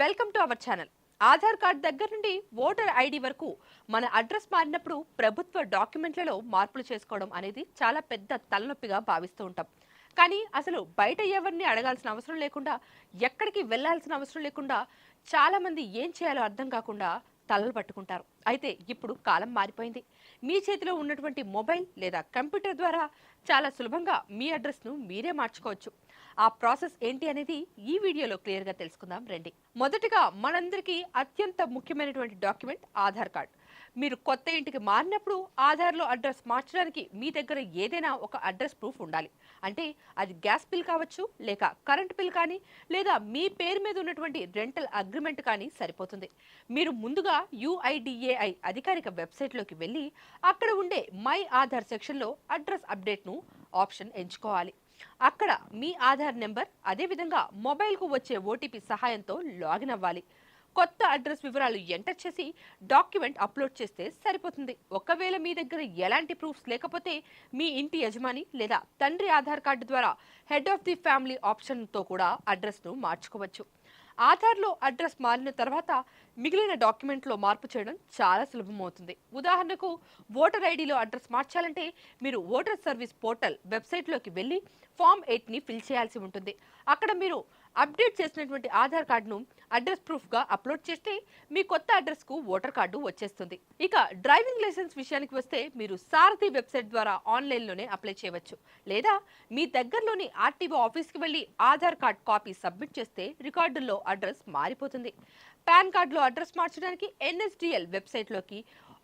Welcome to our channel. Aadhaar card దగ్గర నుండి voter ID వరకు మన అడ్రస్ మారినప్పుడు ప్రభుత్వ డాక్యుమెంట్లలో మార్పులు చేసుకోవడం అనేది చాలా పెద్ద తలనొప్పిగా భావిస్తూ ఉంటాం. కానీ అసలు బయట ఎవరిని అడగాల్సిన అవసరం లేకుండా, ఎక్కడికి వెళ్లాల్సిన అవసరం లేకుండా చాలా మంది ఏం చేయాలో అర్థం కాకుండా తలలు పట్టుకుంటారు. అయితే ఇప్పుడు కాలం మారిపోయింది. మీ చేతిలో ఉన్నటువంటి మొబైల్ లేదా కంప్యూటర్ ద్వారా చాలా సులభంగా మీ అడ్రస్ను మీరే మార్చుకోవచ్చు. ఆ ప్రాసెస్ ఏంటి అనేది ఈ వీడియోలో క్లియర్గా తెలుసుకుందాం రండి. మొదటగా మనందరికీ అత్యంత ముఖ్యమైనటువంటి డాక్యుమెంట్ ఆధార్ కార్డ్. మీరు కొత్త ఇంటికి మారినప్పుడు ఆధార్లో అడ్రస్ మార్చడానికి మీ దగ్గర ఏదైనా ఒక అడ్రస్ ప్రూఫ్ ఉండాలి. అంటే అది గ్యాస్ బిల్ కావచ్చు, లేక కరెంట్ బిల్ కానీ, లేదా మీ పేరు మీద ఉన్నటువంటి రెంటల్ అగ్రిమెంట్ కానీ సరిపోతుంది. మీరు ముందుగా UIDAI అధికారిక వెబ్సైట్లోకి వెళ్ళి అక్కడ ఉండే మై ఆధార్ సెక్షన్లో అడ్రస్ అప్డేట్ను ఆప్షన్ ఎంచుకోవాలి. అక్కడ మీ ఆధార్ నెంబర్, అదేవిధంగా మొబైల్కు వచ్చే OTP సహాయంతో లాగిన్ అవ్వాలి. కొత్త అడ్రస్ వివరాలు ఎంటర్ చేసి డాక్యుమెంట్ అప్లోడ్ చేస్తే సరిపోతుంది. ఒకవేళ మీ దగ్గర ఎలాంటి ప్రూఫ్స్ లేకపోతే మీ ఇంటి యజమాని లేదా తండ్రి ఆధార్ కార్డు ద్వారా హెడ్ ఆఫ్ ది ఫ్యామిలీ ఆప్షన్తో కూడా అడ్రస్ను మార్చుకోవచ్చు. ఆధార్లో అడ్రస్ మారిన తర్వాత మిగిలిన డాక్యుమెంట్లో మార్పు చేయడం చాలా సులభమవుతుంది. ఉదాహరణకు ఓటర్ ఐడిలో అడ్రస్ మార్చాలంటే మీరు ఓటర్ సర్వీస్ పోర్టల్ వెబ్సైట్లోకి వెళ్ళి ఫామ్ 8ని ఫిల్ చేయాల్సి ఉంటుంది. అక్కడ మీరు అప్డేట్ చేసినటువంటి ఆధార్ కార్డును అడ్రస్ ప్రూఫ్గా అప్లోడ్ చేస్తే మీ కొత్త అడ్రస్కు ఓటర్ కార్డు వచ్చేస్తుంది. ఇక డ్రైవింగ్ లైసెన్స్ విషయానికి వస్తే మీరు సారథి వెబ్సైట్ ద్వారా ఆన్లైన్లోనే అప్లై చేయవచ్చు. లేదా మీ దగ్గరలోని RTO ఆఫీస్కి వెళ్ళి ఆధార్ కార్డ్ కాపీ సబ్మిట్ చేస్తే రికార్డుల్లో అడ్రస్ మారిపోతుంది. పాన్ కార్డులో అడ్రస్ మార్చడానికి NSDL వెబ్సైట్లోకి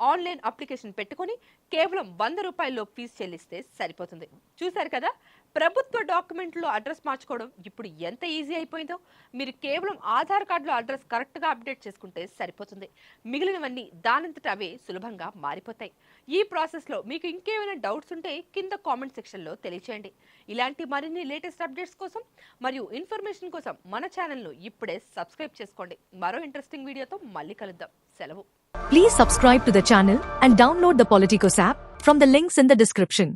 ఆన్లైన్ అప్లికేషన్ పెట్టుకుని కేవలం 100 రూపాయల్లో ఫీజు చెల్లిస్తే సరిపోతుంది. చూశారు కదా, ప్రభుత్వ డాక్యుమెంట్లో అడ్రస్ మార్చుకోవడం ఇప్పుడు ఎంత ఈజీ అయిపోయిందో. మీరు కేవలం ఆధార్ కార్డులో అడ్రస్ కరెక్ట్గా అప్డేట్ చేసుకుంటే సరిపోతుంది. మిగిలినవన్నీ దానంతట అవే సులభంగా మారిపోతాయి. ఈ ప్రాసెస్లో మీకు ఇంకేమైనా డౌట్స్ ఉంటే కింద కామెంట్ సెక్షన్లో తెలియచేయండి. ఇలాంటి మరిన్ని లేటెస్ట్ అప్డేట్స్ కోసం మరియు ఇన్ఫర్మేషన్ కోసం మన ఛానల్ను ఇప్పుడే సబ్స్క్రైబ్ చేసుకోండి. మరో ఇంట్రెస్టింగ్ వీడియోతో మళ్ళీ కలుద్దాం. సెలవు. Please subscribe to the channel and download the Politicos app from the links in the description.